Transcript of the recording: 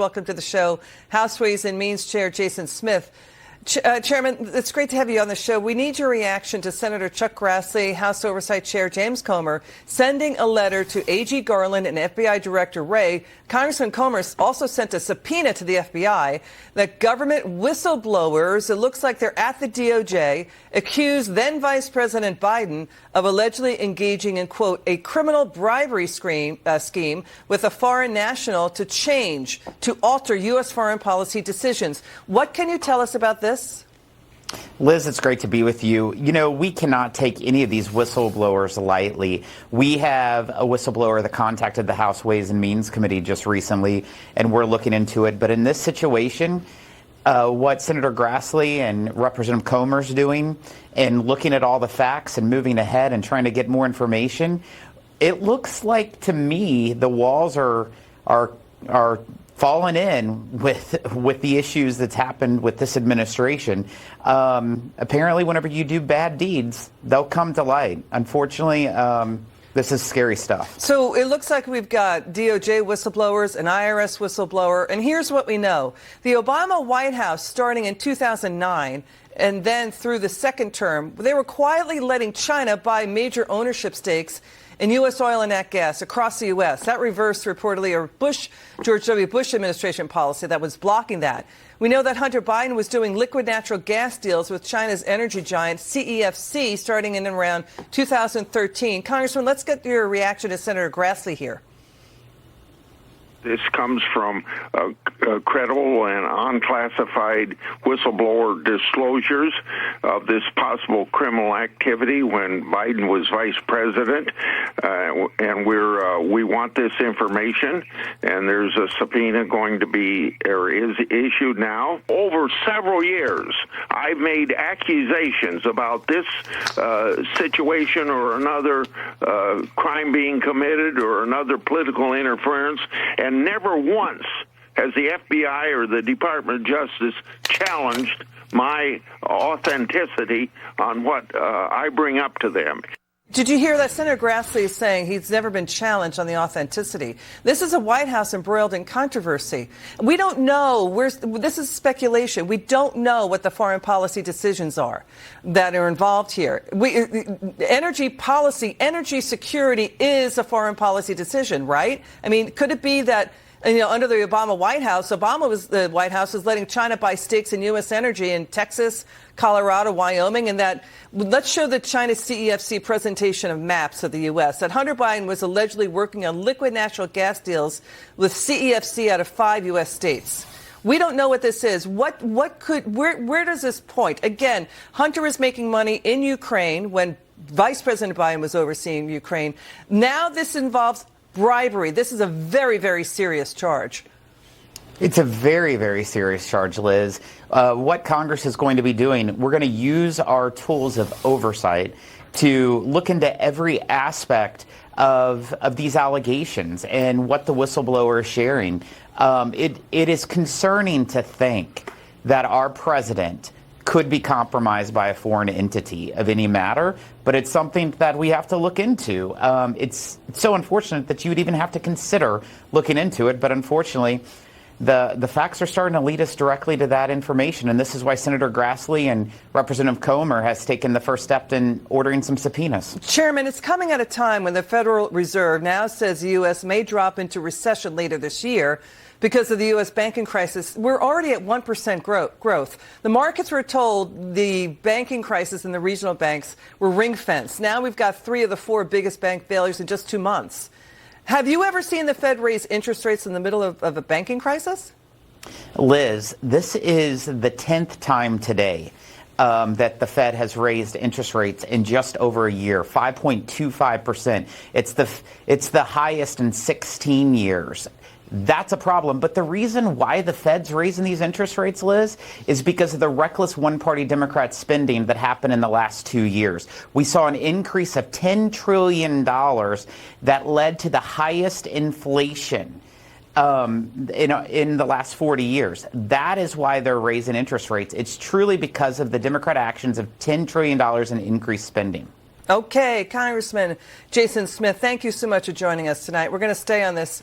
Welcome to the show, House Ways and Means Chair Jason Smith. Chairman, it's great to have you on the show. We need your reaction to Senator Chuck Grassley, House Oversight Chair James Comer, sending a letter to AG Garland and FBI Director Wray. Congressman Comer also sent a subpoena to the FBI that government whistleblowers, it looks like they're at the DOJ, accused then Vice President Biden of allegedly engaging in, quote, a criminal bribery scheme with a foreign national to alter U.S. foreign policy decisions. What can you tell us about this? Liz, it's great to be with you. You know, we cannot take any of these whistleblowers lightly. We have a whistleblower that contacted the House Ways and Means Committee just recently, and we're looking into it. But in this situation, what Senator Grassley and Representative Comer's doing and looking at all the facts and moving ahead and trying to get more information, it looks like to me the walls are fallen in with the issues that's happened with this administration. Apparently, whenever you do bad deeds, they'll come to light. Unfortunately, this is scary stuff. So it looks like we've got DOJ whistleblowers, an IRS whistleblower, and here's what we know. The Obama White House, starting in 2009, and then through the second term, they were quietly letting China buy major ownership stakes in U.S. oil and nat gas across the U.S. That reversed reportedly a George W. Bush administration policy that was blocking that. We know that Hunter Biden was doing liquid natural gas deals with China's energy giant CEFC starting in around 2013. Congressman, let's get your reaction to Senator Grassley here. This comes from credible and unclassified whistleblower disclosures of this possible criminal activity when Biden was vice president, and we want this information. And there's a subpoena going to be or is issued now. Over several years, I've made accusations about this situation or another crime being committed or another political interference, and never once has the FBI or the Department of Justice challenged my authenticity on what I bring up to them. Did you hear that Senator Grassley is saying he's never been challenged on the authenticity? This is a White House embroiled in controversy. We don't know. This is speculation. We don't know what the foreign policy decisions are that are involved here. Energy policy, energy security is a foreign policy decision, right? I mean, could it be that, under the Obama White House, the White House was letting China buy stakes in U.S. energy in Texas, Colorado, Wyoming, and that let's show the China CEFC presentation of maps of the U.S. that Hunter Biden was allegedly working on liquid natural gas deals with CEFC out of 5 U.S. states. We don't know what this is. Where does this point? Again, Hunter is making money in Ukraine when Vice President Biden was overseeing Ukraine. Now this involves bribery. This is a very, very serious charge. It's a very, very serious charge, Liz. What Congress is going to be doing, we're going to use our tools of oversight to look into every aspect of these allegations and what the whistleblower is sharing. It is concerning to think that our president could be compromised by a foreign entity of any matter, but it's something that we have to look into. It's so unfortunate that you would even have to consider looking into it, but unfortunately, the facts are starting to lead us directly to that information, and this is why Senator Grassley and Representative Comer has taken the first step in ordering some subpoenas. Chairman, it's coming at a time when the Federal Reserve now says the U.S. may drop into recession later this year because of the U.S. banking crisis. We're already at 1% growth. The markets were told the banking crisis in the regional banks were ring-fenced. Now we've got 3 of the 4 biggest bank failures in just 2 months. Have you ever seen the Fed raise interest rates in the middle of a banking crisis? Liz, this is the 10th time today that the Fed has raised interest rates in just over a year, 5.25%. It's the highest in 16 years. That's a problem. But the reason why the Fed's raising these interest rates, Liz, is because of the reckless one-party Democrat spending that happened in the last 2 years. We saw an increase of $10 trillion that led to the highest inflation in the last 40 years. That is why they're raising interest rates. It's truly because of the Democrat actions of $10 trillion in increased spending. Okay, Congressman Jason Smith, thank you so much for joining us tonight. We're going to stay on this